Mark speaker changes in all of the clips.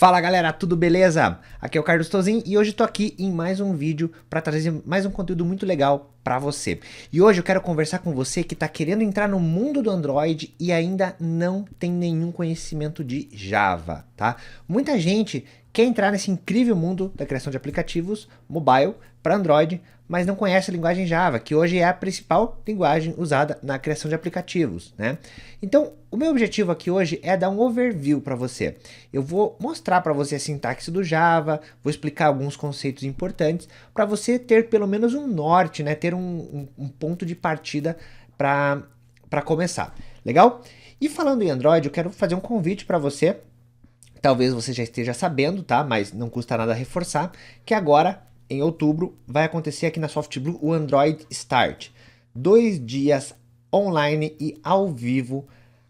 Speaker 1: Fala galera, tudo beleza? Aqui é o Carlos Tozin e hoje tô aqui em mais um vídeo para trazer mais um conteúdo muito legal para você. E hoje eu quero conversar com você que está querendo entrar no mundo do Android e ainda não tem nenhum conhecimento de Java, tá? Muita gente quer entrar nesse incrível mundo da criação de aplicativos mobile para Android, mas não conhece a linguagem Java, que hoje é a principal linguagem usada na criação de aplicativos, né? Então, o meu objetivo aqui hoje é dar um overview para você. Eu vou mostrar para você a sintaxe do Java, vou explicar alguns conceitos importantes para você ter pelo menos um norte, né? Ter um ponto de partida para começar. Legal? E falando em Android, eu quero fazer um convite para você. Talvez você já esteja sabendo, tá? Mas não custa nada reforçar, que agora, em outubro, vai acontecer aqui na SoftBlue o Android Start. 2 dias online e ao vivo,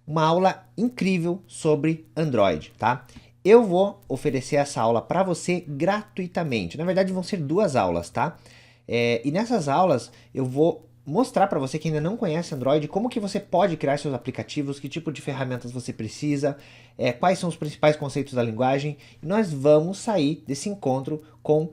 Speaker 1: uma aula incrível sobre Android, tá? Eu vou oferecer essa aula para você gratuitamente. Na verdade, vão ser 2 aulas, tá? E nessas aulas eu vou mostrar para você que ainda não conhece Android como que você pode criar seus aplicativos, que tipo de ferramentas você precisa, quais são os principais conceitos da linguagem. E nós vamos sair desse encontro com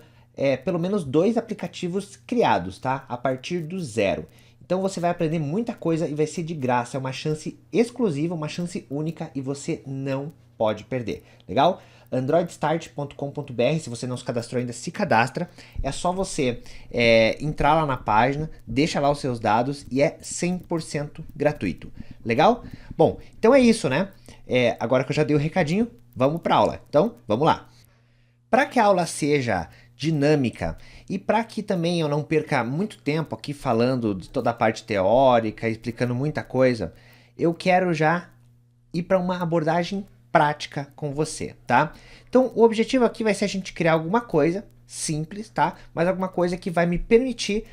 Speaker 1: pelo menos 2 aplicativos criados, tá? A partir do zero. Então você vai aprender muita coisa e vai ser de graça, é uma chance exclusiva, uma chance única e você não pode perder, legal? androidstart.com.br, se você não se cadastrou ainda, se cadastra, é só você entrar lá na página, deixa lá os seus dados e é 100% gratuito, legal? Bom, então é isso, né? Agora que eu já dei o recadinho, vamos para a aula, então vamos lá. Para que a aula seja dinâmica e para que também eu não perca muito tempo aqui falando de toda a parte teórica, explicando muita coisa, eu quero já ir para uma abordagem prática com você, tá? Então o objetivo aqui vai ser a gente criar alguma coisa simples, tá? Mas alguma coisa que vai me permitir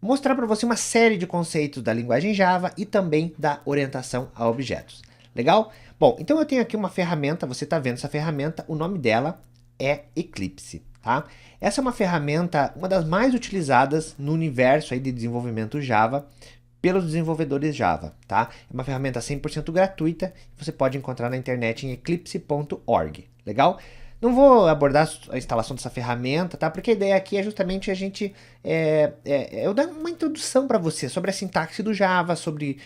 Speaker 1: mostrar para você uma série de conceitos da linguagem Java e também da orientação a objetos. Legal? Bom, então eu tenho aqui uma ferramenta, você está vendo essa ferramenta, o nome dela é Eclipse, tá? Essa é uma ferramenta, uma das mais utilizadas no universo aí de desenvolvimento Java pelos desenvolvedores Java, tá? É uma ferramenta 100% gratuita, você pode encontrar na internet em eclipse.org, legal? Não vou abordar a instalação dessa ferramenta, tá? Porque a ideia aqui é justamente a gente eu dar uma introdução para você sobre a sintaxe do Java, sobre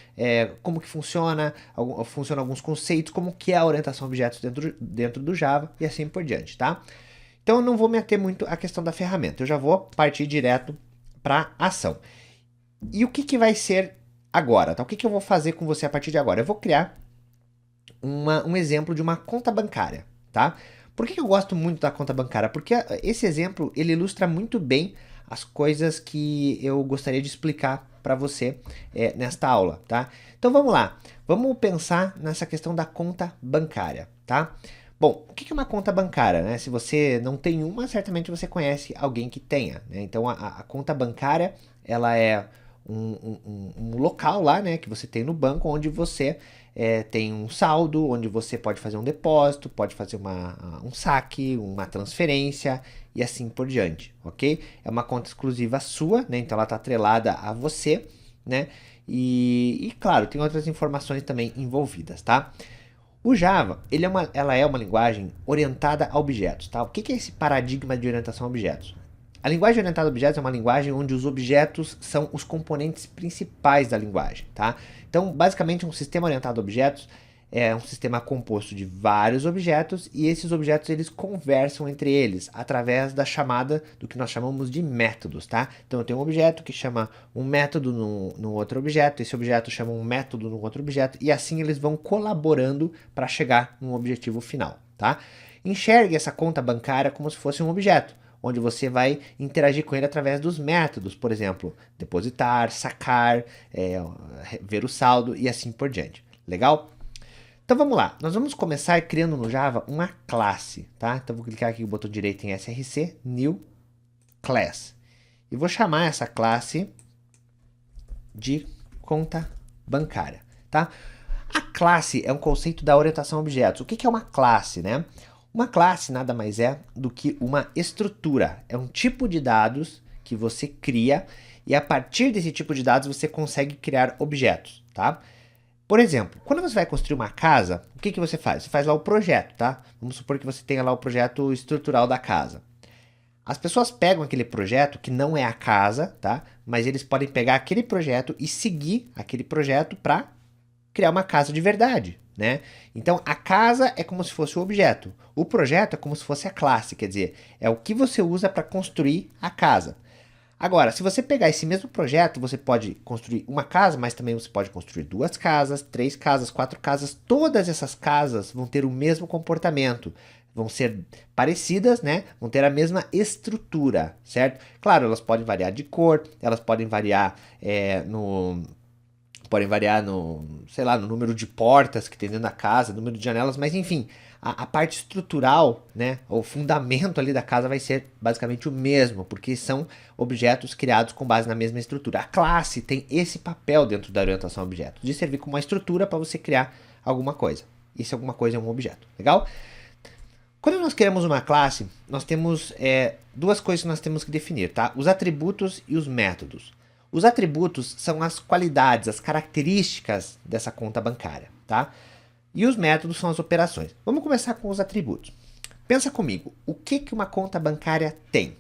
Speaker 1: como que funciona alguns conceitos, como que é a orientação a objetos dentro do Java e assim por diante, tá? Então eu não vou me ater muito à questão da ferramenta, eu já vou partir direto para a ação. E o que vai ser agora, tá? O que eu vou fazer com você a partir de agora? Eu vou criar um exemplo de uma conta bancária, tá? Por que eu gosto muito da conta bancária? Porque esse exemplo, ele ilustra muito bem as coisas que eu gostaria de explicar para você nesta aula, tá? Então vamos lá, vamos pensar nessa questão da conta bancária, tá? Bom, o que é uma conta bancária, né? Se você não tem uma, certamente você conhece alguém que tenha, né? Então a conta bancária, ela é um local lá, né, que você tem no banco, onde você tem um saldo, onde você pode fazer um depósito, pode fazer um saque, uma transferência e assim por diante, ok? É uma conta exclusiva sua, né, então ela está atrelada a você, né, e claro, tem outras informações também envolvidas, tá? O Java, ela é uma linguagem orientada a objetos, tá? O que é esse paradigma de orientação a objetos? A linguagem orientada a objetos é uma linguagem onde os objetos são os componentes principais da linguagem, tá? Então, basicamente, um sistema orientado a objetos é um sistema composto de vários objetos e esses objetos eles conversam entre eles através da chamada do que nós chamamos de métodos, tá? Então, eu tenho um objeto que chama um método no outro objeto, esse objeto chama um método no outro objeto e assim eles vão colaborando para chegar num objetivo final, tá? Enxergue essa conta bancária como se fosse um objeto, onde você vai interagir com ele através dos métodos, por exemplo, depositar, sacar, ver o saldo e assim por diante. Legal? Então vamos lá, nós vamos começar criando no Java uma classe, tá? Então vou clicar aqui no botão direito em src, new class, e vou chamar essa classe de conta bancária, tá? A classe é um conceito da orientação a objetos. O que é uma classe, né? Uma classe nada mais é do que uma estrutura, é um tipo de dados que você cria e a partir desse tipo de dados você consegue criar objetos, tá? Por exemplo, quando você vai construir uma casa, o que você faz? Você faz lá o projeto, tá? Vamos supor que você tenha lá o projeto estrutural da casa. As pessoas pegam aquele projeto, que não é a casa, tá? Mas eles podem pegar aquele projeto e seguir aquele projeto para criar uma casa de verdade, né? Então, a casa é como se fosse o objeto. O projeto é como se fosse a classe, quer dizer, é o que você usa para construir a casa. Agora, se você pegar esse mesmo projeto, você pode construir uma casa, mas também você pode construir 2 casas, 3 casas, 4 casas. Todas essas casas vão ter o mesmo comportamento. Vão ser parecidas, né? Vão ter a mesma estrutura, certo? Claro, elas podem variar de cor, elas podem variar sei lá, no número de portas que tem dentro da casa, número de janelas, mas enfim, a parte estrutural, né, o fundamento ali da casa vai ser basicamente o mesmo, porque são objetos criados com base na mesma estrutura. A classe tem esse papel dentro da orientação a objetos, de servir como uma estrutura para você criar alguma coisa. E se alguma coisa é um objeto, legal? Quando nós criamos uma classe, nós temos duas coisas que nós temos que definir, tá? Os atributos e os métodos. Os atributos são as qualidades, as características dessa conta bancária, tá? E os métodos são as operações. Vamos começar com os atributos. Pensa comigo, o que uma conta bancária tem?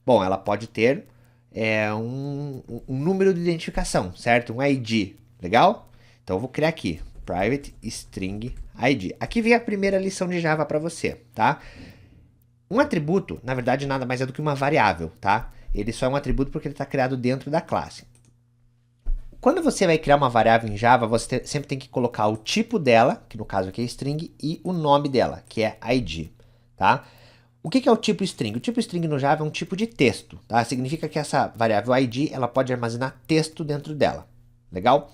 Speaker 1: Bom, ela pode ter um número de identificação, certo? Um ID, legal? Então eu vou criar aqui, private string ID. Aqui vem a primeira lição de Java para você, tá? Um atributo, na verdade, nada mais é do que uma variável, tá? Ele só é um atributo porque ele está criado dentro da classe. Quando você vai criar uma variável em Java, você sempre tem que colocar o tipo dela, que no caso aqui é string, e o nome dela, que é ID, tá? O que é o tipo string? O tipo string no Java é um tipo de texto, tá? Significa que essa variável ID, ela pode armazenar texto dentro dela, legal?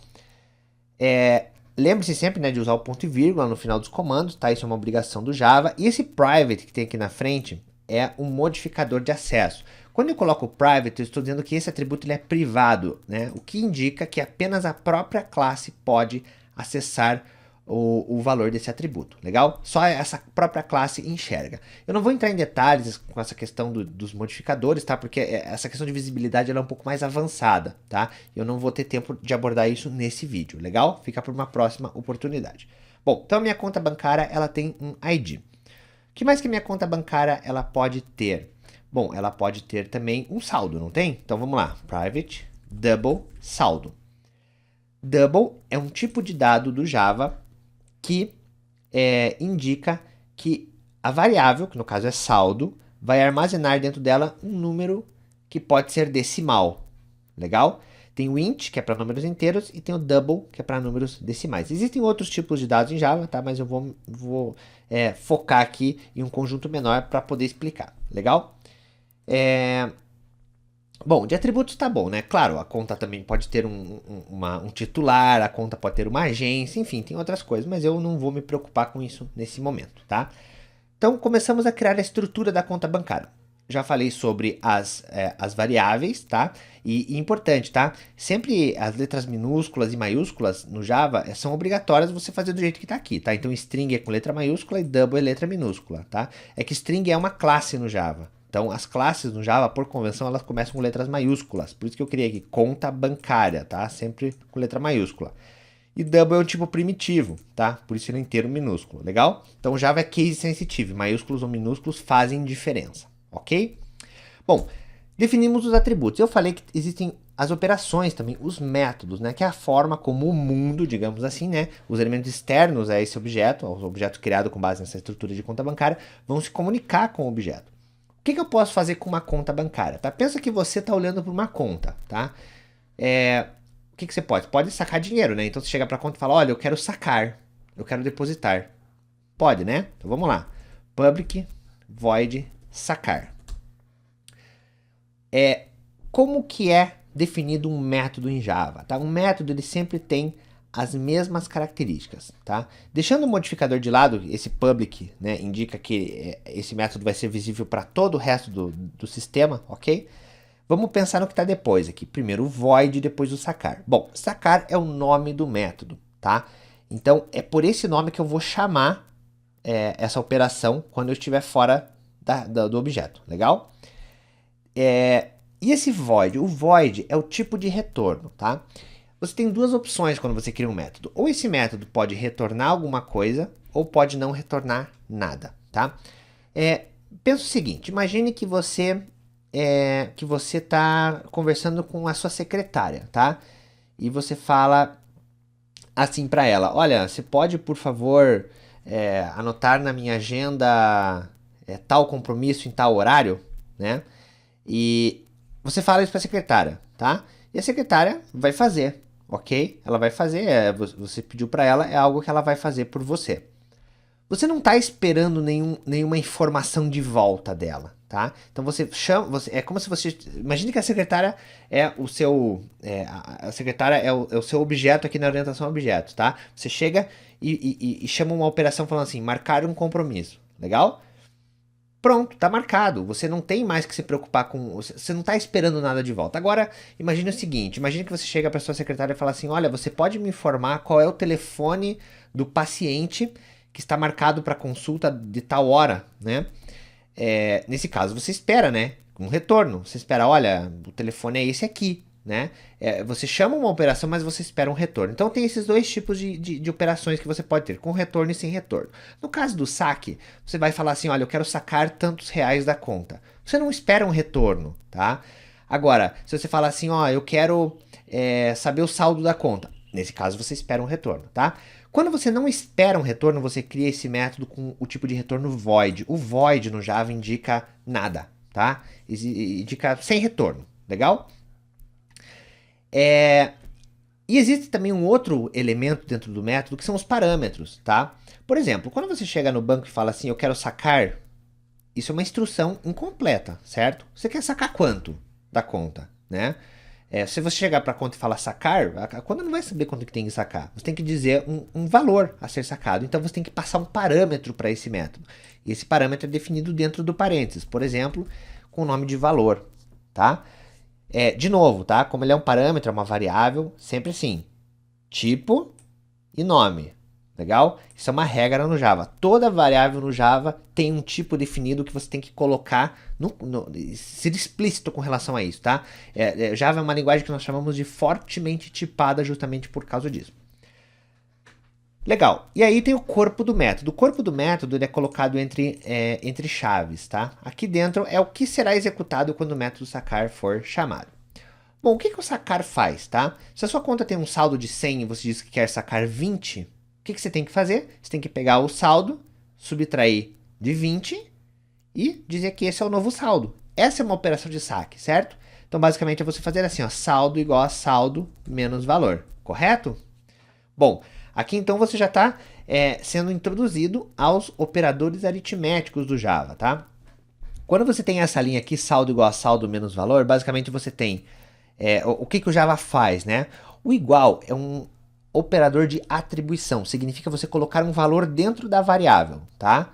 Speaker 1: Lembre-se sempre, né, de usar o ponto e vírgula no final dos comandos, tá? Isso é uma obrigação do Java. E esse private que tem aqui na frente é um modificador de acesso. Quando eu coloco private, eu estou dizendo que esse atributo ele é privado, né? O que indica que apenas a própria classe pode acessar o valor desse atributo, legal? Só essa própria classe enxerga. Eu não vou entrar em detalhes com essa questão dos modificadores, tá? Porque essa questão de visibilidade ela é um pouco mais avançada, tá? Eu não vou ter tempo de abordar isso nesse vídeo, legal? Fica para uma próxima oportunidade. Bom, então a minha conta bancária ela tem um ID. O que mais que minha conta bancária ela pode ter? Bom, ela pode ter também um saldo, não tem? Então vamos lá, private double saldo. Double é um tipo de dado do Java que indica que a variável, que no caso é saldo, vai armazenar dentro dela um número que pode ser decimal, legal? Tem o int, que é para números inteiros, e tem o double, que é para números decimais. Existem outros tipos de dados em Java, tá? Mas eu vou focar aqui em um conjunto menor para poder explicar, legal? Bom, de atributos tá bom, né? Claro, a conta também pode ter um titular, a conta pode ter uma agência, enfim, tem outras coisas, mas eu não vou me preocupar com isso nesse momento, tá? Então, começamos a criar a estrutura da conta bancária. Já falei sobre as variáveis, tá? E importante, tá? Sempre as letras minúsculas e maiúsculas no Java são obrigatórias você fazer do jeito que tá aqui, tá? Então, string é com letra maiúscula e double é letra minúscula, tá? É que string é uma classe no Java. Então, as classes no Java, por convenção, elas começam com letras maiúsculas. Por isso que eu criei aqui conta bancária, tá? Sempre com letra maiúscula. E double é um tipo primitivo, tá? Por isso ele é inteiro minúsculo, legal? Então, Java é case sensitive. Maiúsculos ou minúsculos fazem diferença, ok? Bom, definimos os atributos. Eu falei que existem as operações também, os métodos, né? Que é a forma como o mundo, digamos assim, né? Os elementos externos a esse objeto, o objeto criado com base nessa estrutura de conta bancária, vão se comunicar com o objeto. O que eu posso fazer com uma conta bancária? Tá? Pensa que você está olhando para uma conta, tá? O que você pode? Pode sacar dinheiro, né? Então você chega para a conta e fala, olha, eu quero sacar, eu quero depositar. Pode, né? Então vamos lá. Public void sacar. Como que é definido um método em Java? Tá? Um método ele sempre tem as mesmas características, tá? Deixando o modificador de lado, esse public, né, indica que esse método vai ser visível para todo o resto do sistema, ok? Vamos pensar no que está depois aqui. Primeiro o void, depois o sacar. Bom, sacar é o nome do método, tá? Então, é por esse nome que eu vou chamar essa operação quando eu estiver fora do objeto, legal? E esse void? O void é o tipo de retorno, tá? Você tem duas opções quando você cria um método. Ou esse método pode retornar alguma coisa, ou pode não retornar nada, tá? Pensa o seguinte, imagine que você está conversando com a sua secretária, tá? E você fala assim para ela, olha, você pode, por favor, anotar na minha agenda tal compromisso em tal horário, né? E você fala isso para a secretária, tá? E a secretária vai fazer, ok? Ela vai fazer, você pediu para ela, é algo que ela vai fazer por você. Você não está esperando nenhuma informação de volta dela, tá? Então você chama, é como se você, imagine que a secretária é o seu, a secretária é o seu objeto aqui na orientação a objetos, tá? Você chega e chama uma operação falando assim, marcar um compromisso, legal? Pronto, tá marcado. Você não tem mais que se preocupar com, você não está esperando nada de volta. Agora, imagine o seguinte, imagine que você chega para sua secretária e fala assim, olha, você pode me informar qual é o telefone do paciente que está marcado para consulta de tal hora, né? Nesse caso, você espera, né? Um retorno. Você espera, olha, o telefone é esse aqui, né? Você chama uma operação, mas você espera um retorno. Então tem esses dois tipos de operações que você pode ter, com retorno e sem retorno. No caso do saque, você vai falar assim, olha, eu quero sacar tantos reais da conta. Você não espera um retorno, tá? Agora, se você fala assim, ó, eu quero saber o saldo da conta. Nesse caso, você espera um retorno, tá? Quando você não espera um retorno, você cria esse método com o tipo de retorno void. O void no Java indica nada, tá? Indica sem retorno, legal? E existe também um outro elemento dentro do método que são os parâmetros, tá? Por exemplo, quando você chega no banco e fala assim, eu quero sacar, isso é uma instrução incompleta, certo? Você quer sacar quanto da conta, né? Se você chegar para a conta e falar sacar, a conta não vai saber quanto que tem que sacar. Você tem que dizer um valor a ser sacado. Então você tem que passar um parâmetro para esse método. E esse parâmetro é definido dentro do parênteses, por exemplo, com o nome de valor, tá? De novo, tá? Como ele é um parâmetro, é uma variável, sempre assim, tipo e nome. Legal? Isso é uma regra no Java. Toda variável no Java tem um tipo definido que você tem que colocar, ser explícito com relação a isso, tá? Java é uma linguagem que nós chamamos de fortemente tipada justamente por causa disso. Legal. E aí tem o corpo do método. O corpo do método ele é colocado entre chaves, tá? Aqui dentro é o que será executado quando o método sacar for chamado. Bom, o que o sacar faz, tá? Se a sua conta tem um saldo de 100 e você diz que quer sacar 20, o que você tem que fazer? Você tem que pegar o saldo, subtrair de 20 e dizer que esse é o novo saldo. Essa é uma operação de saque, certo? Então, basicamente, é você fazer assim, ó, saldo igual a saldo menos valor, correto? Bom, aqui então você já está sendo introduzido aos operadores aritméticos do Java, tá? Quando você tem essa linha aqui, saldo igual a saldo menos valor, basicamente você tem o que o Java faz, né? O igual é um operador de atribuição, significa você colocar um valor dentro da variável, tá?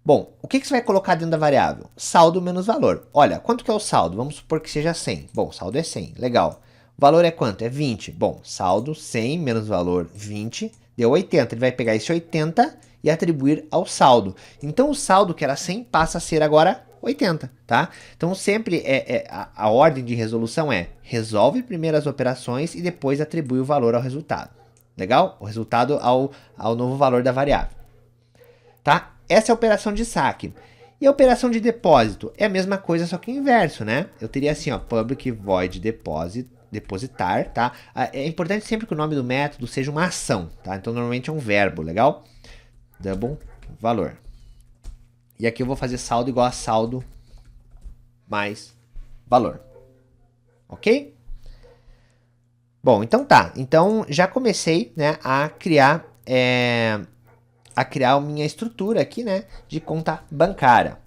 Speaker 1: Bom, o que você vai colocar dentro da variável? Saldo menos valor. Olha, quanto que é o saldo? Vamos supor que seja 100. Bom, saldo é 100, legal. O valor é quanto? É 20. Bom, saldo 100 menos valor 20, deu 80. Ele vai pegar esse 80 e atribuir ao saldo. Então o saldo que era 100 passa a ser agora 80, tá? Então sempre a ordem de resolução resolve primeiro as operações e depois atribui o valor ao resultado. Legal? O resultado ao novo valor da variável. Tá? Essa é a operação de saque. E a operação de depósito é a mesma coisa, só que inverso, né? Eu teria assim, ó, public void depositar, tá? É importante sempre que o nome do método seja uma ação, tá? Então normalmente é um verbo, legal? Double valor. E aqui eu vou fazer saldo igual a saldo mais valor. Ok? Bom, então tá. Então já comecei, né, a criar a minha estrutura aqui, né, de conta bancária.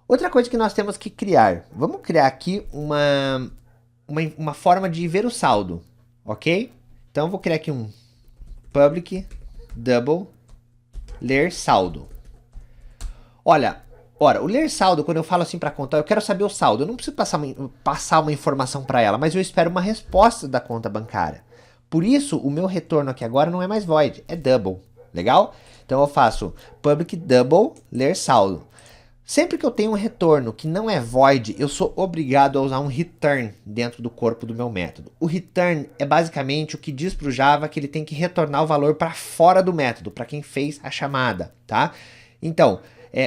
Speaker 1: Outra coisa que nós temos que criar. Vamos criar aqui uma forma de ver o saldo, ok? Então eu vou criar aqui um public double ler saldo. Olha, o ler saldo, quando eu falo assim para a conta, eu quero saber o saldo. Eu não preciso passar uma informação para ela, mas eu espero uma resposta da conta bancária. Por isso, o meu retorno aqui agora não é mais void, é double. Legal? Então eu faço public double ler saldo. Sempre que eu tenho um retorno que não é void, eu sou obrigado a usar um return dentro do corpo do meu método. O return é basicamente o que diz para o Java que ele tem que retornar o valor para fora do método, para quem fez a chamada, tá? Então,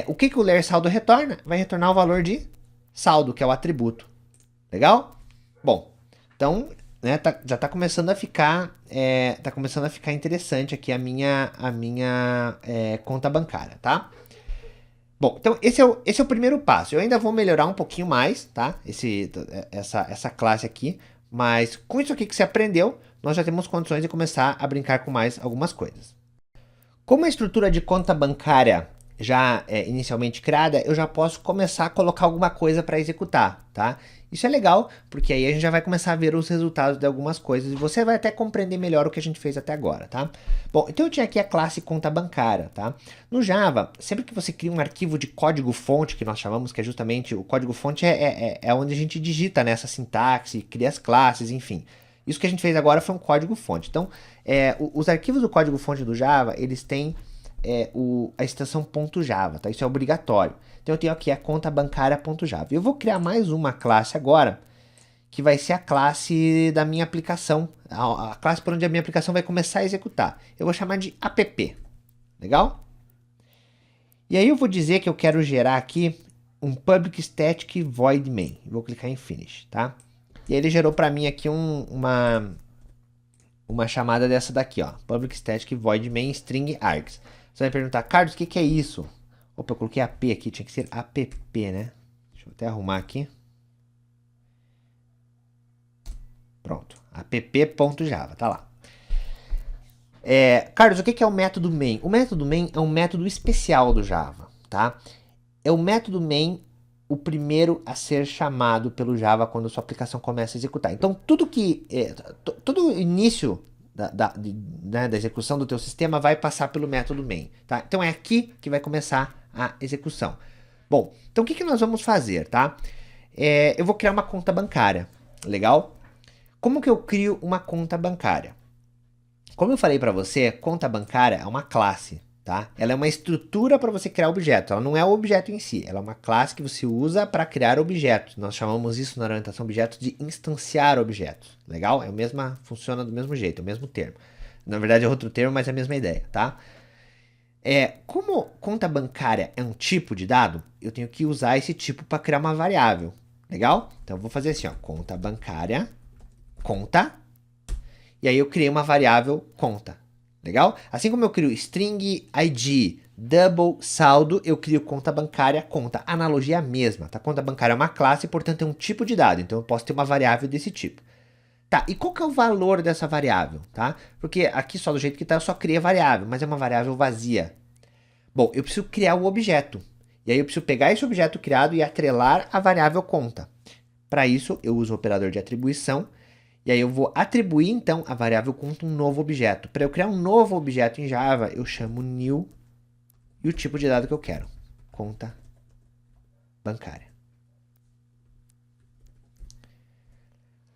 Speaker 1: o que o ler saldo retorna? Vai retornar o valor de saldo, que é o atributo. Legal? Bom, então, né, já está começando a ficar, interessante aqui a minha conta bancária, tá? Bom, então esse é o primeiro passo. Eu ainda vou melhorar um pouquinho mais, tá? Essa classe aqui. Mas com isso aqui que você aprendeu, nós já temos condições de começar a brincar com mais algumas coisas. Como a estrutura de conta bancária já é inicialmente criada, eu já posso começar a colocar alguma coisa para executar, tá? Isso é legal, porque aí a gente já vai começar a ver os resultados de algumas coisas e você vai até compreender melhor o que a gente fez até agora, tá? Bom, então eu tinha aqui a classe conta bancária, tá? No Java, sempre que você cria um arquivo de código-fonte, que nós chamamos, que é justamente o código-fonte é onde a gente digita nessa sintaxe, cria as classes, enfim. Isso que a gente fez agora foi um código-fonte. Então, os arquivos do código-fonte do Java, eles têm a extensão .java, tá? Isso é obrigatório. Então eu tenho aqui a conta bancária.java. Eu vou criar mais uma classe agora, que vai ser a classe da minha aplicação, a classe por onde a minha aplicação vai começar a executar. Eu vou chamar de app. Legal? E aí eu vou dizer que eu quero gerar aqui um public static void main. Vou clicar em finish, tá? E aí ele gerou para mim aqui uma chamada dessa daqui, ó, public static void main string args. Você vai perguntar, Carlos, o que é isso? Opa, eu coloquei AP aqui, tinha que ser app, né? Deixa eu até arrumar aqui. Pronto, app.java, tá lá. Carlos, o que é o método main? O método main é um método especial do Java, tá? É o método main o primeiro a ser chamado pelo Java quando a sua aplicação começa a executar. Então, todo início da execução do teu sistema vai passar pelo método main, tá? Então, é aqui que vai começar a execução. Bom, então o que nós vamos fazer, tá? Eu vou criar uma conta bancária, legal? Como que eu crio uma conta bancária? Como eu falei para você, conta bancária é uma classe, tá? Ela é uma estrutura para você criar objeto. Ela não é o objeto em si, ela é uma classe que você usa para criar objetos. Nós chamamos isso na orientação objetos de instanciar objetos. Legal? Funciona do mesmo jeito, é o mesmo termo. Na verdade é outro termo, mas é a mesma ideia, tá? Como conta bancária é um tipo de dado, eu tenho que usar esse tipo para criar uma variável. Legal? Então eu vou fazer assim, ó, conta bancária, conta, e aí eu criei uma variável conta. Legal? Assim como eu crio string id, double, saldo, eu crio conta bancária, conta. A analogia é a mesma, tá? Conta bancária é uma classe, portanto é um tipo de dado. Então eu posso ter uma variável desse tipo. Tá, e qual que é o valor dessa variável, tá? Porque aqui só do jeito que tá eu só criei a variável, mas é uma variável vazia. Bom, eu preciso criar o objeto. E aí eu preciso pegar esse objeto criado e atrelar a variável conta. Para isso eu uso o operador de atribuição. E aí eu vou atribuir, então, a variável conta um novo objeto. Para eu criar um novo objeto em Java, eu chamo new e o tipo de dado que eu quero. Conta bancária.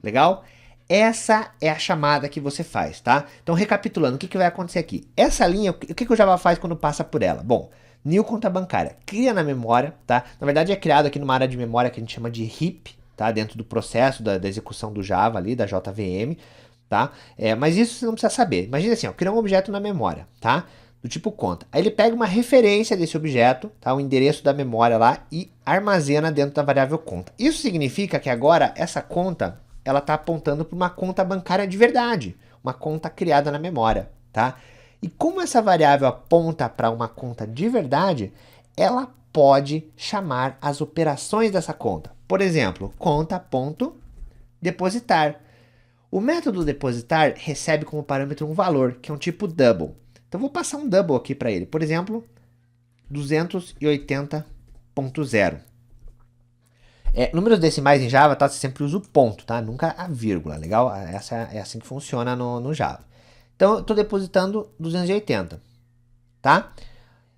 Speaker 1: Legal? Essa é a chamada que você faz, tá? Então, recapitulando, o que vai acontecer aqui? Essa linha, o que o Java faz quando passa por ela? Bom, new conta bancária. Cria na memória, tá? Na verdade, é criado aqui numa área de memória que a gente chama de heap, tá? Dentro do processo da execução do Java ali, da JVM, tá? Mas isso você não precisa saber. Imagina assim, ó, criar um objeto na memória, tá? Do tipo conta. Aí ele pega uma referência desse objeto, tá? O endereço da memória lá e armazena dentro da variável conta. Isso significa que agora essa conta, ela está apontando para uma conta bancária de verdade, uma conta criada na memória, tá? E como essa variável aponta para uma conta de verdade, ela pode chamar as operações dessa conta. Por exemplo, conta.depositar. O método depositar recebe como parâmetro um valor, que é um tipo double. Então, vou passar um double aqui para ele. Por exemplo, 280.0. Números decimais em Java, tá? Você sempre usa o ponto, tá? Nunca a vírgula, legal? Essa é assim que funciona no Java. Então, eu estou depositando 280, tá?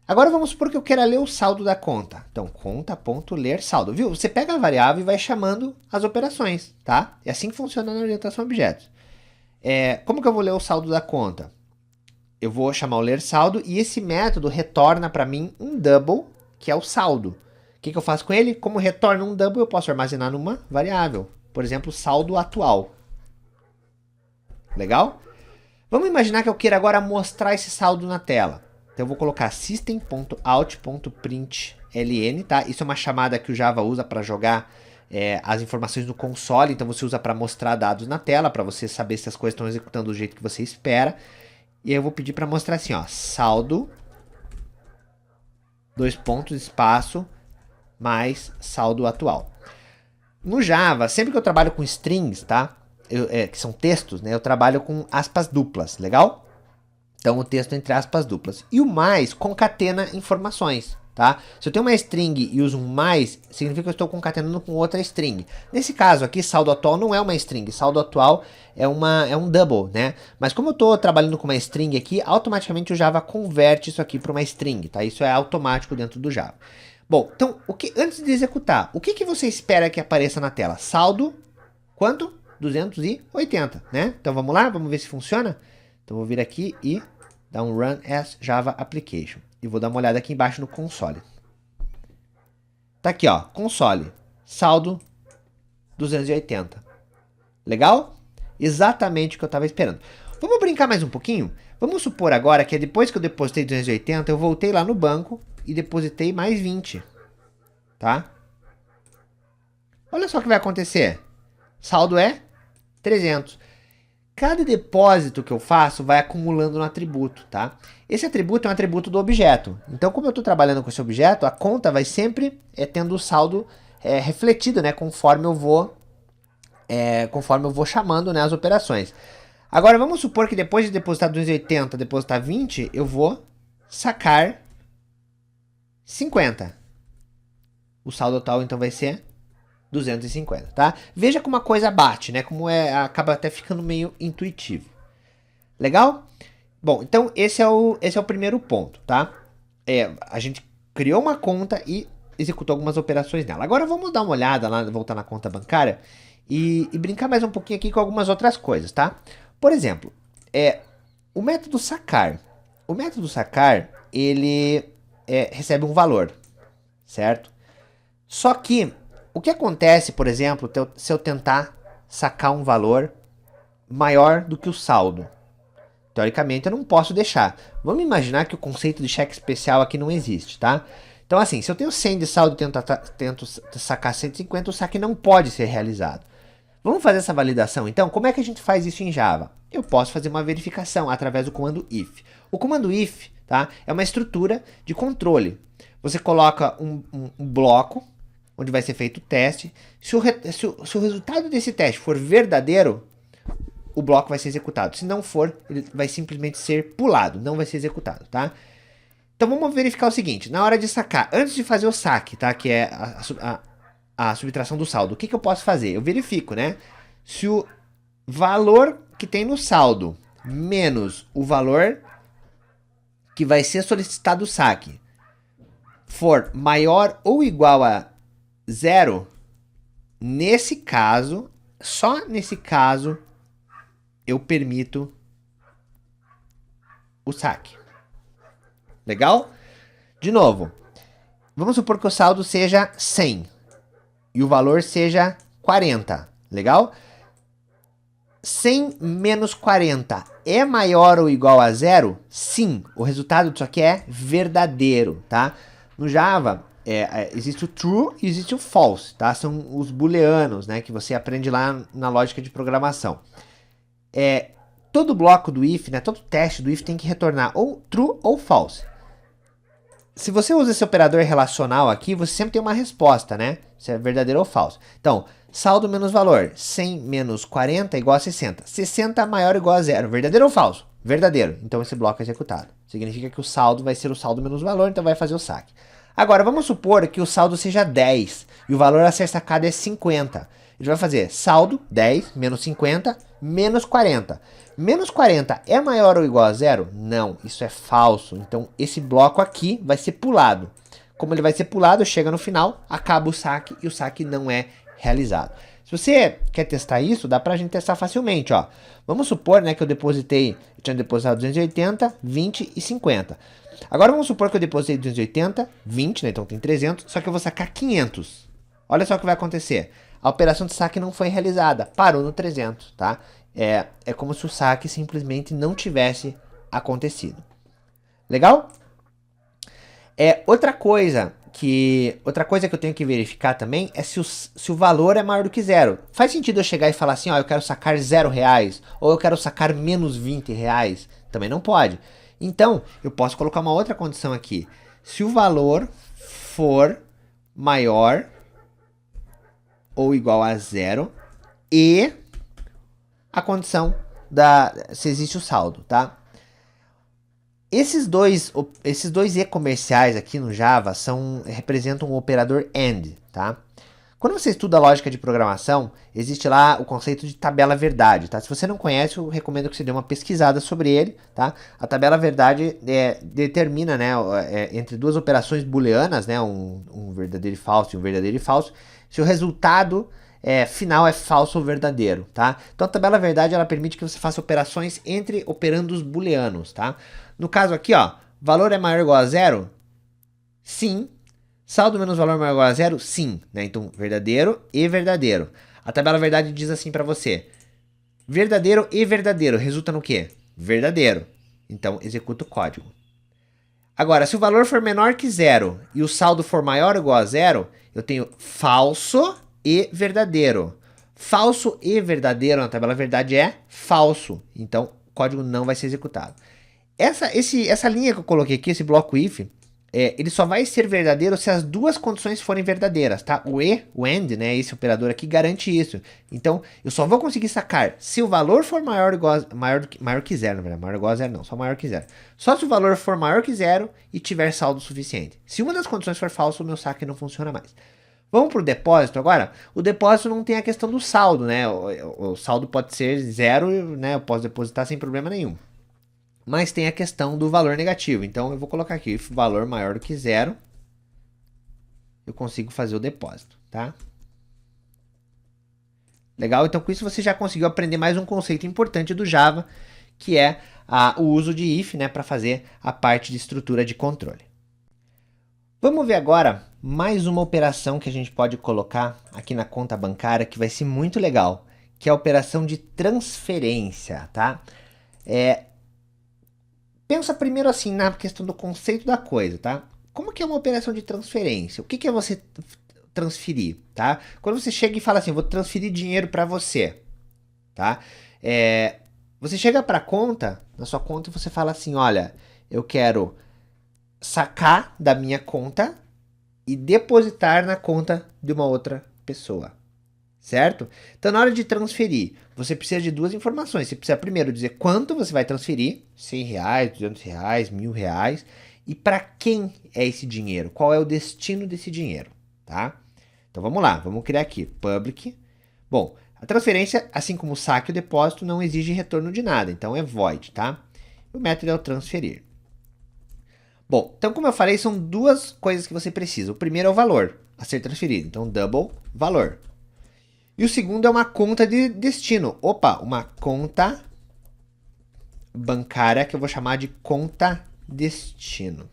Speaker 1: Agora vamos supor que eu queira ler o saldo da conta. Então, conta.ler saldo, viu? Você pega a variável e vai chamando as operações, tá? É assim que funciona na orientação a objetos. Como que eu vou ler o saldo da conta? Eu vou chamar o ler saldo e esse método retorna para mim um double, que é o saldo, O que eu faço com ele? Como retorna um double, eu posso armazenar numa variável. Por exemplo, saldo atual. Legal? Vamos imaginar que eu queira agora mostrar esse saldo na tela. Então eu vou colocar system.out.println, tá? Isso é uma chamada que o Java usa para jogar as informações no console. Então você usa para mostrar dados na tela, para você saber se as coisas estão executando do jeito que você espera. E aí eu vou pedir para mostrar assim, ó, saldo, dois pontos, espaço, mais saldo atual. No Java, sempre que eu trabalho com strings, tá? Que são textos, né? Eu trabalho com aspas duplas, legal? Então o texto entre aspas duplas. E o mais concatena informações, tá? Se eu tenho uma string e uso um mais, significa que eu estou concatenando com outra string. Nesse caso aqui, saldo atual não é uma string. Saldo atual é um double, né? Mas como eu estou trabalhando com uma string aqui, automaticamente o Java converte isso aqui para uma string, tá? Isso é automático dentro do Java. Bom, então, antes de executar, o que você espera que apareça na tela? Saldo, quanto? 280, né? Então vamos lá, vamos ver se funciona? Então vou vir aqui e dar um Run as Java Application. E vou dar uma olhada aqui embaixo no console. Tá aqui, ó, console, saldo 280. Legal? Exatamente o que eu estava esperando. Vamos brincar mais um pouquinho? Vamos supor agora que depois que eu depositei 280, eu voltei lá no banco e depositei mais 20. Tá? Olha só o que vai acontecer. Saldo é 300. Cada depósito que eu faço vai acumulando no atributo, tá? Esse atributo é um atributo do objeto. Então, como eu estou trabalhando com esse objeto, a conta vai sempre tendo o saldo refletido, né? Conforme eu vou chamando, né, as operações. Agora, vamos supor que depois de depositar 280, depositar 20, eu vou sacar 50. O saldo total, então, vai ser 250, tá? Veja como a coisa bate, né? Como acaba até ficando meio intuitivo. Legal? Bom, então esse é o primeiro ponto, tá? A gente criou uma conta e executou algumas operações nela. Agora vamos dar uma olhada lá, voltar na conta bancária e brincar mais um pouquinho aqui com algumas outras coisas, tá? Por exemplo, o método sacar. O método sacar, ele recebe um valor, certo? Só que o que acontece, por exemplo, se eu tentar sacar um valor maior do que o saldo? Teoricamente, eu não posso deixar. Vamos imaginar que o conceito de cheque especial aqui não existe, tá? Então, assim, se eu tenho 100 de saldo e tento sacar 150, o saque não pode ser realizado. Vamos fazer essa validação, então? Como é que a gente faz isso em Java? Eu posso fazer uma verificação através do comando if. O comando if, tá, é uma estrutura de controle. Você coloca um bloco onde vai ser feito o teste. Se o resultado desse teste for verdadeiro, o bloco vai ser executado. Se não for, ele vai simplesmente ser pulado, não vai ser executado, tá? Então vamos verificar o seguinte, na hora de sacar, antes de fazer o saque, tá, que é a subtração do saldo, o que eu posso fazer? Eu verifico, né, se o valor que tem no saldo menos o valor que vai ser solicitado o saque for maior ou igual a 0, nesse caso, só nesse caso, eu permito o saque. Legal? De novo, vamos supor que o saldo seja 100 e o valor seja 40. Legal? 100 menos 40 é maior ou igual a 0? Sim, o resultado disso aqui é verdadeiro, tá? No Java, existe o true e existe o false, tá? São os booleanos, né, que você aprende lá na lógica de programação. Todo bloco do if, né, todo teste do if tem que retornar ou true ou false. Se você usa esse operador relacional aqui, você sempre tem uma resposta, né? Se é verdadeiro ou falso. Então, saldo menos valor, 100 menos 40 igual a 60. 60 maior ou igual a 0, verdadeiro ou falso? Verdadeiro. Então esse bloco é executado. Significa que o saldo vai ser o saldo menos valor, então vai fazer o saque. Agora, vamos supor que o saldo seja 10 e o valor a ser sacado é 50. Ele vai fazer saldo 10 menos 50 menos 40. Menos 40 é maior ou igual a 0? Não, isso é falso. Então esse bloco aqui vai ser pulado. Como ele vai ser pulado, chega no final, acaba o saque e o saque não é realizado. Se você quer testar isso, dá pra gente testar facilmente, ó. Vamos supor, né, que eu tinha depositado 280, 20 e 50. Agora vamos supor que eu depositei 280, 20, né? Então tem 300, só que eu vou sacar 500. Olha só o que vai acontecer. A operação de saque não foi realizada, parou no 300, tá? É como se o saque simplesmente não tivesse acontecido. Legal? Outra coisa que eu tenho que verificar também é se o valor é maior do que zero. Faz sentido eu chegar e falar assim, ó, eu quero sacar R$0, ou eu quero sacar menos R$20? Também não pode. Então, eu posso colocar uma outra condição aqui. Se o valor for maior ou igual a zero e a condição se existe o saldo, tá? Esses dois e comerciais aqui no Java representam o operador AND, tá? Quando você estuda lógica de programação, existe lá o conceito de tabela verdade, tá? Se você não conhece, eu recomendo que você dê uma pesquisada sobre ele, tá? A tabela verdade determina, né, entre duas operações booleanas, né, um verdadeiro e falso, se o resultado final é falso ou verdadeiro, tá? Então a tabela verdade ela permite que você faça operações entre operandos booleanos, tá? No caso aqui, ó, valor é maior ou igual a zero? Sim. Saldo menos valor maior ou igual a zero? Sim. Né? Então, verdadeiro e verdadeiro. A tabela verdade diz assim para você. Verdadeiro e verdadeiro resulta no quê? Verdadeiro. Então, executa o código. Agora, se o valor for menor que zero e o saldo for maior ou igual a zero, eu tenho falso e verdadeiro. Falso e verdadeiro na tabela verdade é falso. Então, o código não vai ser executado. Essa linha que eu coloquei aqui, esse bloco if, ele só vai ser verdadeiro se as duas condições forem verdadeiras, tá? O AND, né, esse operador aqui, garante isso. Então, eu só vou conseguir sacar se o valor for maior que zero, na verdade, maior ou igual a zero não, só maior que zero. Só se o valor for maior que zero e tiver saldo suficiente. Se uma das condições for falsa, o meu saque não funciona mais. Vamos para o depósito agora? O depósito não tem a questão do saldo, né? O saldo pode ser zero, né? Eu posso depositar sem problema nenhum. Mas tem a questão do valor negativo. Então eu vou colocar aqui, valor maior do que zero, eu consigo fazer o depósito, tá? Legal? Então com isso você já conseguiu aprender mais um conceito importante do Java, que é o uso de if, né, para fazer a parte de estrutura de controle. Vamos ver agora mais uma operação que a gente pode colocar aqui na conta bancária, que vai ser muito legal, que é a operação de transferência, tá? Pensa primeiro assim na questão do conceito da coisa, tá? Como que é uma operação de transferência? O que é você transferir, tá? Quando você chega e fala assim, vou transferir dinheiro para você, tá? Você chega para na sua conta e você fala assim, olha, eu quero sacar da minha conta e depositar na conta de uma outra pessoa, certo? Então, na hora de transferir, você precisa de duas informações. Você precisa primeiro dizer quanto você vai transferir, R$100, R$200, R$1.000, e para quem é esse dinheiro, qual é o destino desse dinheiro, tá? Então, vamos lá, vamos criar aqui, public. Bom, a transferência, assim como o saque e o depósito, não exige retorno de nada, então é void, tá? O método é o transferir. Bom, então como eu falei, são duas coisas que você precisa. O primeiro é o valor a ser transferido, então double valor. E o segundo é uma conta de destino. Opa, uma conta bancária que eu vou chamar de conta destino.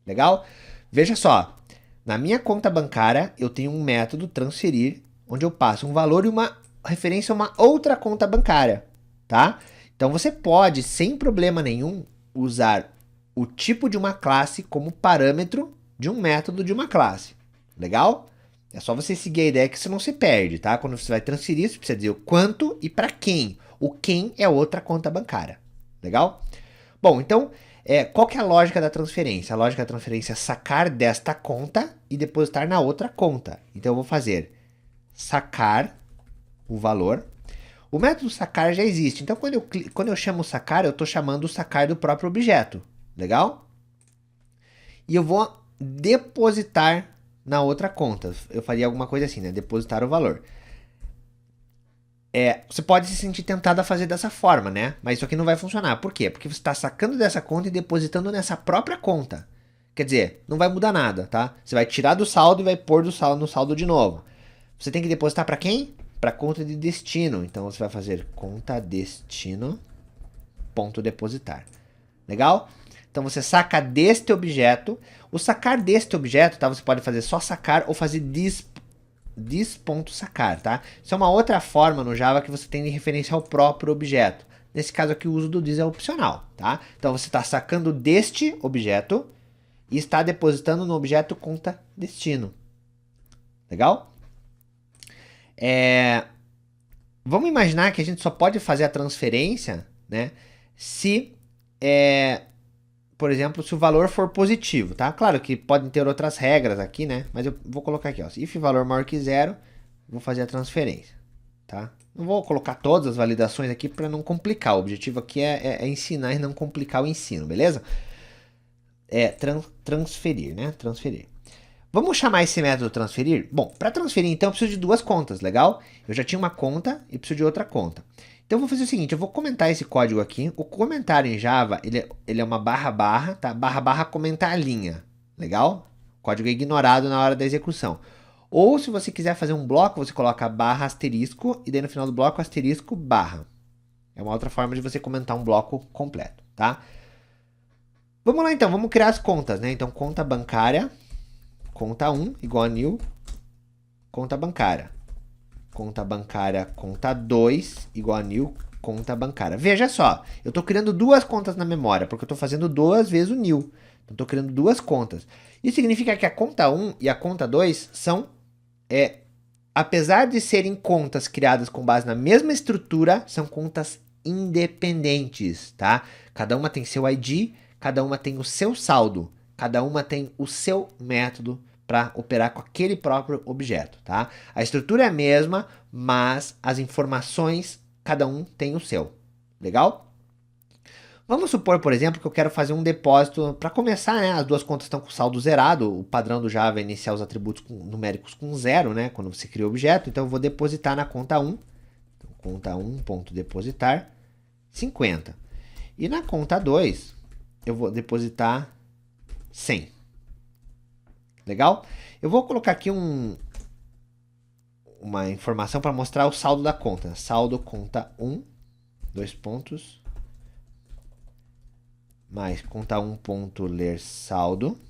Speaker 1: Legal? Veja só, na minha conta bancária eu tenho um método transferir, onde eu passo um valor e uma referência a uma outra conta bancária, tá? Então você pode, sem problema nenhum, usar o tipo de uma classe como parâmetro de um método de uma classe. Legal? É só você seguir a ideia que você não se perde, tá? Quando você vai transferir, você precisa dizer o quanto e para quem. O quem é outra conta bancária. Legal? Bom, então, qual que é a lógica da transferência? A lógica da transferência é sacar desta conta e depositar na outra conta. Então, eu vou fazer sacar o valor. O método sacar já existe. Então, quando eu chamo sacar, eu estou chamando o sacar do próprio objeto. Legal? E eu vou depositar na outra conta. Eu faria alguma coisa assim, né? Depositar o valor. Você pode se sentir tentado a fazer dessa forma, né? Mas isso aqui não vai funcionar. Por quê? Porque você está sacando dessa conta e depositando nessa própria conta. Quer dizer, não vai mudar nada, tá? Você vai tirar do saldo e vai pôr no saldo de novo. Você tem que depositar para quem? Para conta de destino. Então você vai fazer conta destino ponto depositar. Legal? Então você saca deste objeto. O sacar deste objeto, tá? Você pode fazer só sacar ou fazer dis.sacar, tá? Isso é uma outra forma no Java que você tem de referenciar o próprio objeto. Nesse caso aqui o uso do dis é opcional, tá? Então você está sacando deste objeto e está depositando no objeto conta destino. Legal? Vamos imaginar que a gente só pode fazer a transferência, né, se, por exemplo, se o valor for positivo, tá? Claro que podem ter outras regras aqui, né? Mas eu vou colocar aqui, ó, if valor maior que zero, vou fazer a transferência, tá? Não vou colocar todas as validações aqui para não complicar. O objetivo aqui é ensinar e não complicar o ensino, beleza? Transferir, né? Transferir. Vamos chamar esse método transferir? Bom, para transferir então eu preciso de duas contas, legal? Eu já tinha uma conta e preciso de outra conta. Então eu vou fazer o seguinte, eu vou comentar esse código aqui. O comentário em Java, ele é uma barra, tá? Barra comentar a linha, legal? O código é ignorado na hora da execução. Ou se você quiser fazer um bloco, você coloca barra asterisco e daí no final do bloco asterisco barra. É uma outra forma de você comentar um bloco completo, tá? Vamos lá então, vamos criar as contas, né? Então conta bancária, conta 1 igual a new, conta bancária. Conta bancária, conta 2 igual a new, conta bancária. Veja só, eu estou criando duas contas na memória, porque eu estou fazendo duas vezes o new. Então estou criando duas contas. Isso significa que a conta 1 e a conta 2 são, apesar de serem contas criadas com base na mesma estrutura, são contas independentes, tá? Cada uma tem seu ID, cada uma tem o seu saldo, cada uma tem o seu método para operar com aquele próprio objeto, tá? A estrutura é a mesma, mas as informações, cada um tem o seu. Legal? Vamos supor, por exemplo, que eu quero fazer um depósito. Para começar, né, as duas contas estão com saldo zerado. O padrão do Java é iniciar os atributos numéricos com zero, né, quando você cria o objeto. Então eu vou depositar na conta 1. Então, conta 1.depositar 50. E na conta 2, eu vou depositar 100. Legal? Eu vou colocar aqui uma informação para mostrar o saldo da conta. Saldo conta 1, dois pontos, mais conta 1 ponto ler saldo.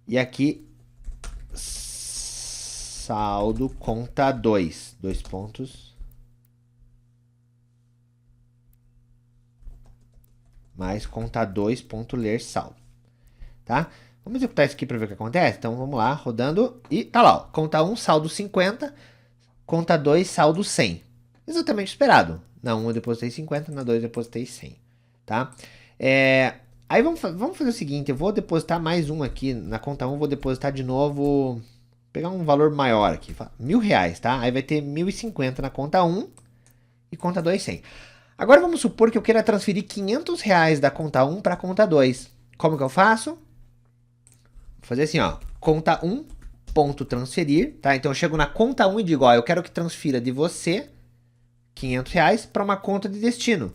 Speaker 1: E aqui, saldo conta 2, dois pontos, mais conta 2 ponto ler saldo, tá? Vamos executar isso aqui para ver o que acontece? Então vamos lá, rodando, e tá lá, ó, conta 1, saldo 50, conta 2, saldo 100. Exatamente esperado. Na 1 eu depositei 50, na 2 eu depositei 100, tá? Aí vamos fazer o seguinte, eu vou depositar mais um aqui, na conta 1 eu vou depositar de novo, pegar um valor maior aqui, R$1.000, tá? Aí vai ter 1.050 na conta 1 e conta 2, 100. Agora vamos supor que eu queira transferir R$500 da conta 1 para a conta 2. Como que eu faço? Vou fazer assim, ó, conta 1 ponto transferir, tá? Então eu chego na conta 1 e digo, ó, eu quero que transfira de você R$500 para uma conta de destino,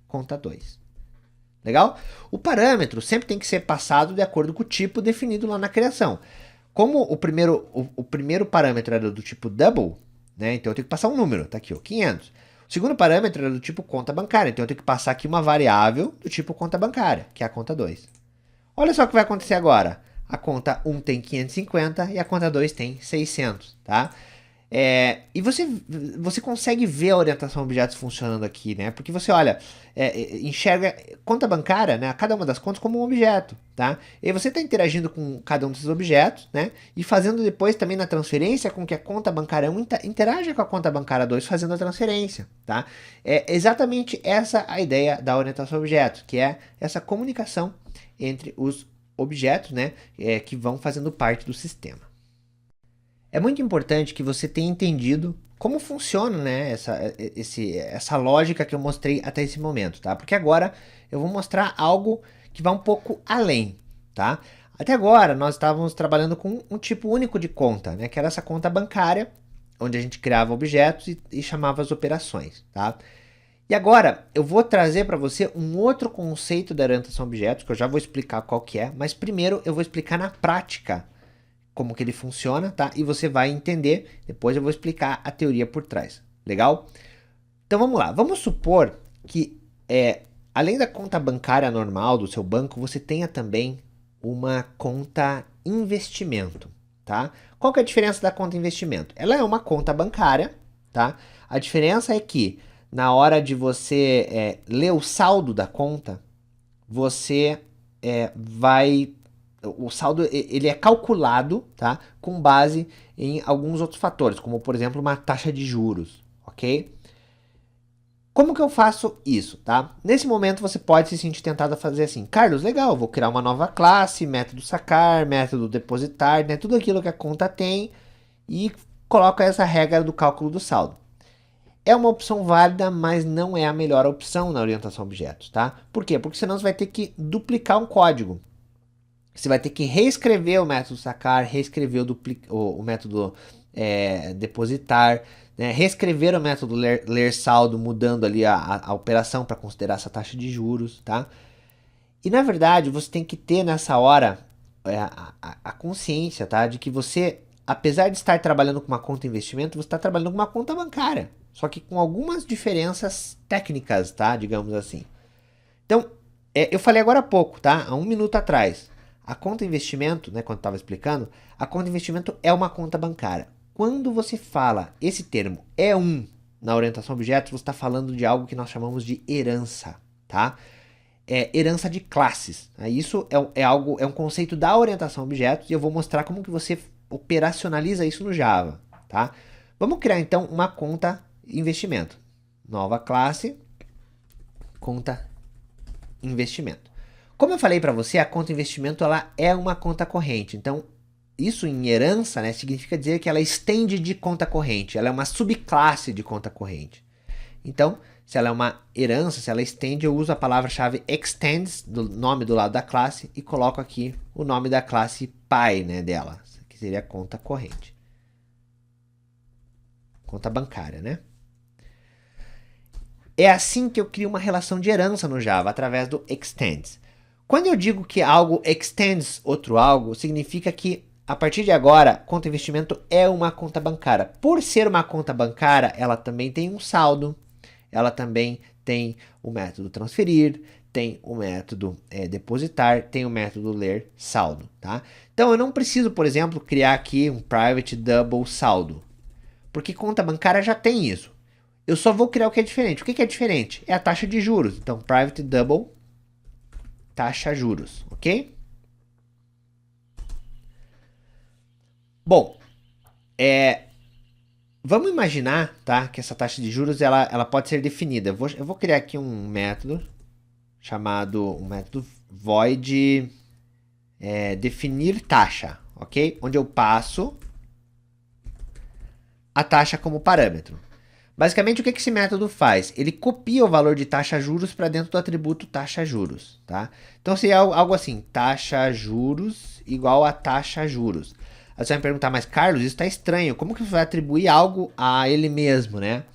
Speaker 1: conta 2. Legal? O parâmetro sempre tem que ser passado de acordo com o tipo definido lá na criação. Como o primeiro parâmetro era do tipo double, né? Então eu tenho que passar um número, tá aqui, ó, 500. O segundo parâmetro era do tipo conta bancária, então eu tenho que passar aqui uma variável do tipo conta bancária, que é a conta 2. Olha só o que vai acontecer agora. A conta 1 tem 550 e a conta 2 tem 600, tá? E você consegue ver a orientação a objetos funcionando aqui, né? Porque você olha, enxerga conta bancária, né? Cada uma das contas como um objeto, tá? E aí você está interagindo com cada um desses objetos, né? E fazendo depois também na transferência com que a conta bancária 1 interaja com a conta bancária 2 fazendo a transferência, tá? É exatamente essa a ideia da orientação a objetos, que é essa comunicação entre os objetos, né? Que vão fazendo parte do sistema. É muito importante que você tenha entendido como funciona, né, essa lógica que eu mostrei até esse momento, tá? Porque agora eu vou mostrar algo que vai um pouco além, tá? Até agora nós estávamos trabalhando com um tipo único de conta, né, que era essa conta bancária, onde a gente criava objetos e chamava as operações, tá? E agora eu vou trazer para você um outro conceito da orientação a objetos, que eu já vou explicar qual que é, mas primeiro eu vou explicar na prática como que ele funciona, tá? E você vai entender, depois eu vou explicar a teoria por trás, legal? Então vamos lá, vamos supor que além da conta bancária normal do seu banco, você tenha também uma conta investimento, tá? Qual que é a diferença da conta investimento? Ela é uma conta bancária, tá? A diferença é que na hora de você ler o saldo da conta, você vai... O saldo ele é calculado, tá? Com base em alguns outros fatores, como por exemplo uma taxa de juros, ok? Como que eu faço isso, tá? Nesse momento você pode se sentir tentado a fazer assim, Carlos, legal, vou criar uma nova classe, método sacar, método depositar, né? Tudo aquilo que a conta tem e coloca essa regra do cálculo do saldo. É uma opção válida, mas não é a melhor opção na orientação a objetos, tá? Por quê? Porque senão você vai ter que duplicar um código. Você vai ter que reescrever o método sacar, reescrever o método depositar, né? Reescrever o método ler saldo, mudando ali a operação para considerar essa taxa de juros, tá? E na verdade você tem que ter nessa hora a consciência, tá? De que você, apesar de estar trabalhando com uma conta investimento, você está trabalhando com uma conta bancária. Só que com algumas diferenças técnicas, tá? Digamos assim. Então, eu falei agora há pouco, tá? Há um minuto atrás. A conta investimento, né, quando eu estava explicando, a conta investimento é uma conta bancária. Quando você fala esse termo na orientação a objetos, você está falando de algo que nós chamamos de herança, tá? Herança de classes. Isso é um conceito da orientação a objetos e eu vou mostrar como que você operacionaliza isso no Java, tá? Vamos criar então uma conta investimento. Nova classe, conta investimento. Como eu falei para você, a conta investimento ela é uma conta corrente. Então, isso em herança, né, significa dizer que ela estende de conta corrente. Ela é uma subclasse de conta corrente. Então, se ela é uma herança, se ela estende, eu uso a palavra-chave extends, do nome do lado da classe, e coloco aqui o nome da classe pai, né, dela, que seria a conta corrente. Conta bancária, né? É assim que eu crio uma relação de herança no Java, através do extends. Quando eu digo que algo extends outro algo, significa que, a partir de agora, conta investimento é uma conta bancária. Por ser uma conta bancária, ela também tem um saldo, ela também tem o método transferir, tem o método depositar, tem o método ler saldo, tá? Então eu não preciso, por exemplo, criar aqui um private double saldo, porque conta bancária já tem isso. Eu só vou criar o que é diferente. O que é diferente? É a taxa de juros. Então, private double taxa juros, ok? Bom, vamos imaginar, tá, que essa taxa de juros ela pode ser definida. Eu vou criar aqui um método chamado void definir taxa, ok? Onde eu passo a taxa como parâmetro. Basicamente, o que esse método faz? Ele copia o valor de taxa juros para dentro do atributo taxa juros, tá? Então, seria algo assim, taxa juros igual a taxa juros. Aí você vai me perguntar, mas Carlos, isso está estranho. Como que você vai atribuir algo a ele mesmo, né?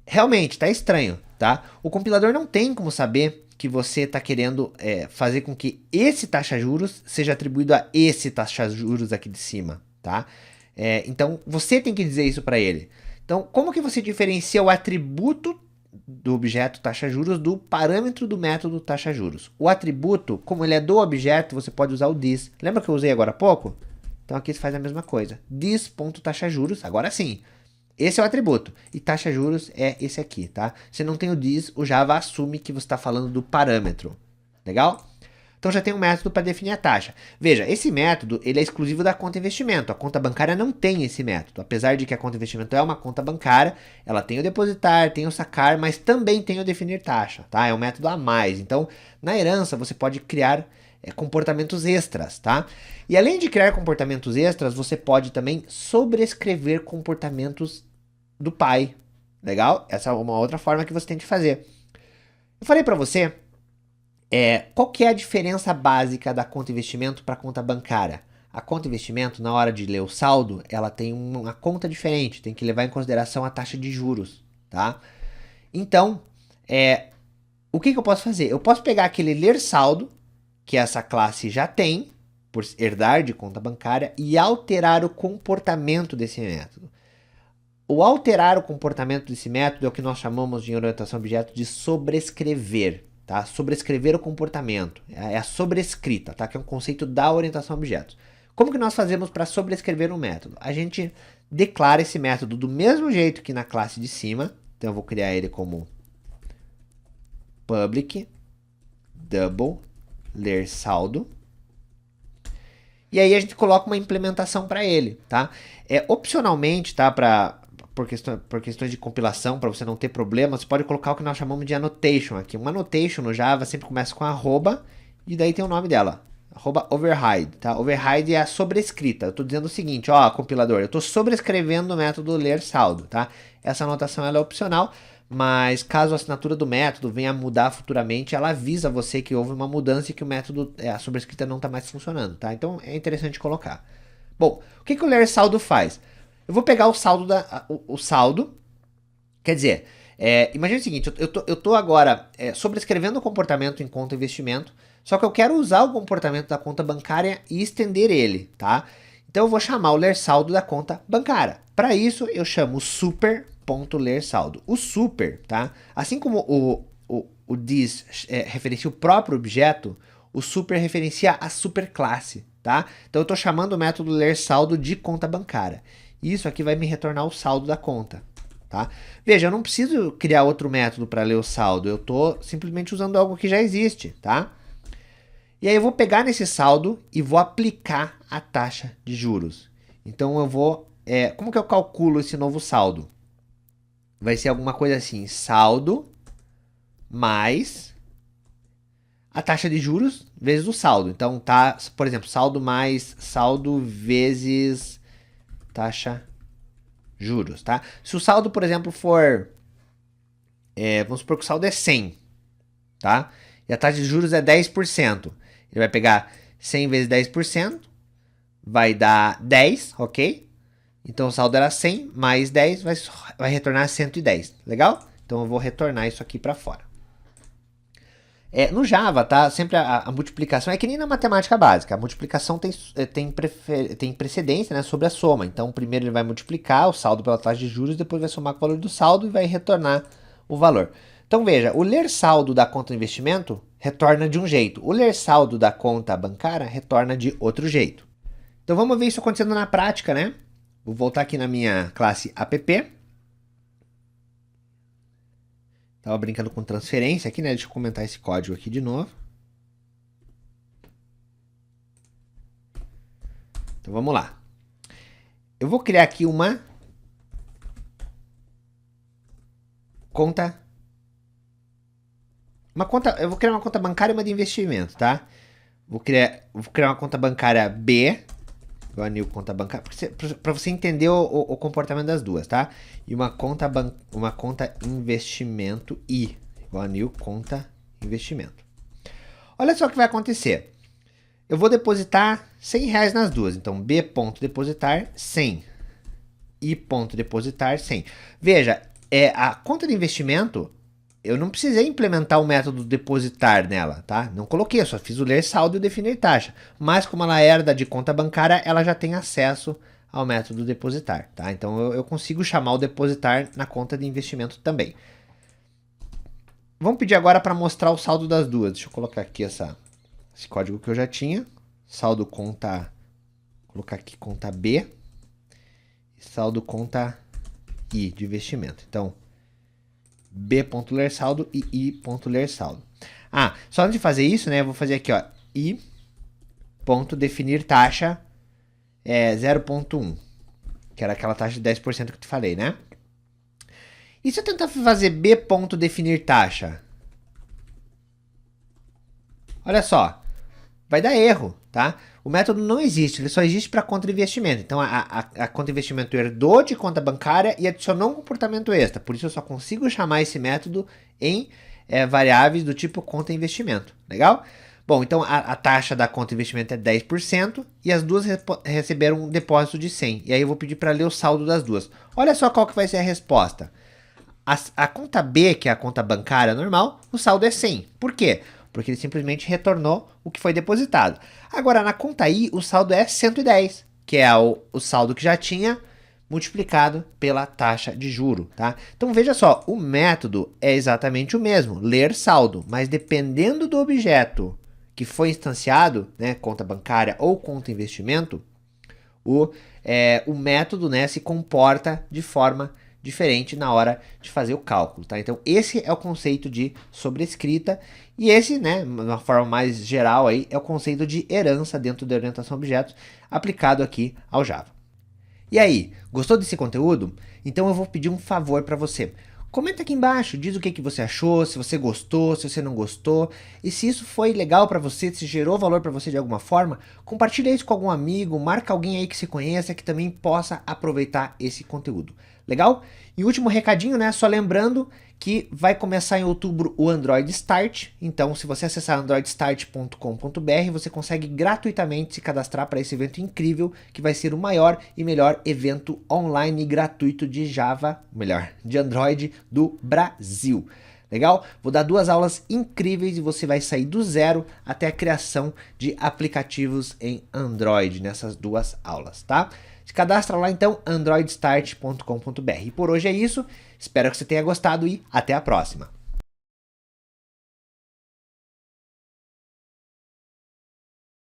Speaker 1: Realmente, está estranho, tá? O compilador não tem como saber que você está querendo fazer com que esse taxa juros seja atribuído a esse taxa juros aqui de cima, tá? Então, você tem que dizer isso para ele. Então, como que você diferencia o atributo do objeto taxa juros do parâmetro do método taxa juros? O atributo, como ele é do objeto, você pode usar o this. Lembra que eu usei agora há pouco? Então aqui você faz a mesma coisa. This.taxajuros, agora sim. Esse é o atributo. E taxa juros é esse aqui, tá? Se não tem o this, o Java assume que você está falando do parâmetro. Legal? Então já tem um método para definir a taxa. Veja, esse método ele é exclusivo da conta investimento. A conta bancária não tem esse método. Apesar de que a conta investimento é uma conta bancária, ela tem o depositar, tem o sacar, mas também tem o definir taxa, tá? É um método a mais. Então, na herança, você pode criar comportamentos extras, tá? E além de criar comportamentos extras, você pode também sobrescrever comportamentos do pai. Legal? Essa é uma outra forma que você tem de fazer. Eu falei para você qual que é a diferença básica da conta investimento para a conta bancária? A conta investimento, na hora de ler o saldo, ela tem uma conta diferente, tem que levar em consideração a taxa de juros, tá? Então, o que eu posso fazer? Eu posso pegar aquele ler saldo, que essa classe já tem, por herdar de conta bancária, e alterar o comportamento desse método. o alterar o comportamento desse método é o que nós chamamos em orientação a objeto de sobrescrever, tá? Sobrescrever o comportamento, é a sobrescrita, tá? Que é um conceito da orientação a objetos. Como que nós fazemos para sobrescrever um método? A gente declara esse método do mesmo jeito que na classe de cima, então eu vou criar ele como public double ler saldo. E aí a gente coloca uma implementação para ele, tá? Opcionalmente, tá? Por questões de compilação, para você não ter problema, você pode colocar o que nós chamamos de annotation aqui. Uma annotation no Java sempre começa com arroba e daí tem o nome dela. Arroba override, tá? Override é a sobrescrita. Eu estou dizendo o seguinte, ó, compilador, eu estou sobrescrevendo o método ler saldo, tá? Essa anotação ela é opcional, mas caso a assinatura do método venha a mudar futuramente, ela avisa você que houve uma mudança e que o método, a sobrescrita não está mais funcionando, tá? Então é interessante colocar. Bom, o que o ler saldo faz? Eu vou pegar o saldo, o saldo, quer dizer, imagine o seguinte, eu tô agora sobrescrevendo o comportamento em conta investimento, só que eu quero usar o comportamento da conta bancária e estender ele, tá? Então eu vou chamar o ler saldo da conta bancária. Para isso eu chamo o super.ler saldo. O super, tá? Assim como o this referencia o próprio objeto, o super referencia a superclasse, tá? Então eu estou chamando o método ler saldo de conta bancária. Isso aqui vai me retornar o saldo da conta, tá? Veja, eu não preciso criar outro método para ler o saldo, eu estou simplesmente usando algo que já existe, tá? E aí eu vou pegar nesse saldo e vou aplicar a taxa de juros. Então eu vou, como que eu calculo esse novo saldo? Vai ser alguma coisa assim, saldo mais a taxa de juros vezes o saldo. Então tá, por exemplo, saldo mais saldo vezes taxa juros, tá? Se o saldo, por exemplo, for, vamos supor que o saldo é 100, tá? E a taxa de juros é 10%. Ele vai pegar 100 vezes 10%, vai dar 10, ok? Então o saldo era 100 mais 10 vai retornar 110, legal? Então eu vou retornar isso aqui para fora. No Java, tá? Sempre a multiplicação é que nem na matemática básica. A multiplicação tem precedência, né, sobre a soma. Então, primeiro ele vai multiplicar o saldo pela taxa de juros, depois vai somar com o valor do saldo e vai retornar o valor. Então, veja, o ler saldo da conta de investimento retorna de um jeito. O ler saldo da conta bancária retorna de outro jeito. Então, vamos ver isso acontecendo na prática, né? Vou voltar aqui na minha classe app. Tava brincando com transferência aqui, né? Deixa eu comentar esse código aqui de novo. Então vamos lá. Eu vou criar aqui uma conta. Eu vou criar uma conta bancária e uma de investimento, tá? Vou criar uma conta bancária B, igual a new conta bancária, para você entender o comportamento das duas, tá? E uma conta investimento I, igual a new conta investimento. Olha só o que vai acontecer. Eu vou depositar R$100 nas duas. Então, B.depositar 100. I.depositar 100. Veja, a conta de investimento, eu não precisei implementar o método depositar nela, tá? Não coloquei, eu só fiz o ler saldo e definir taxa. Mas como ela herda de conta bancária, ela já tem acesso ao método depositar, tá? Então eu consigo chamar o depositar na conta de investimento também. Vamos pedir agora para mostrar o saldo das duas. Deixa eu colocar aqui esse código que eu já tinha. Saldo conta, vou colocar aqui conta B. E saldo conta I de investimento. Então, B.ler saldo e I.ler saldo. Só antes de fazer isso, né, eu vou fazer aqui, ó, I.definir taxa 0.1, que era aquela taxa de 10% que eu te falei, né? E se eu tentar fazer B.definir taxa? Olha só, vai dar erro, tá? O método não existe, ele só existe para conta de investimento. Então, a conta de investimento herdou de conta bancária e adicionou um comportamento extra. Por isso, eu só consigo chamar esse método em variáveis do tipo conta investimento. Legal? Bom, então a taxa da conta investimento é 10% e as duas receberam um depósito de 100. E aí eu vou pedir para ler o saldo das duas. Olha só qual que vai ser a resposta. A conta B, que é a conta bancária normal, o saldo é 100. Por quê? Porque ele simplesmente retornou o que foi depositado. Agora, na conta I, o saldo é 110, que é o saldo que já tinha, multiplicado pela taxa de juro, tá? Então veja só, o método é exatamente o mesmo, ler saldo, mas dependendo do objeto que foi instanciado, né, conta bancária ou conta investimento, o método, né, se comporta de forma diferente na hora de fazer o cálculo, tá? Então esse é o conceito de sobrescrita e esse, né, de uma forma mais geral aí, é o conceito de herança dentro da orientação a objetos aplicado aqui ao Java. E aí, gostou desse conteúdo? Então eu vou pedir um favor para você. Comenta aqui embaixo, diz o que você achou, se você gostou, se você não gostou. E se isso foi legal para você, se gerou valor para você de alguma forma, compartilha isso com algum amigo, marca alguém aí que se conheça, que também possa aproveitar esse conteúdo. Legal? E último recadinho, né? Só lembrando que vai começar em outubro o Android Start. Então, se você acessar androidstart.com.br, você consegue gratuitamente se cadastrar para esse evento incrível, que vai ser o maior e melhor evento online gratuito de Java, melhor, de Android do Brasil. Legal? Vou dar 2 aulas incríveis e você vai sair do zero até a criação de aplicativos em Android nessas 2 aulas, tá? Se cadastra lá então, androidstart.com.br. E por hoje é isso, espero que você tenha gostado e até a próxima!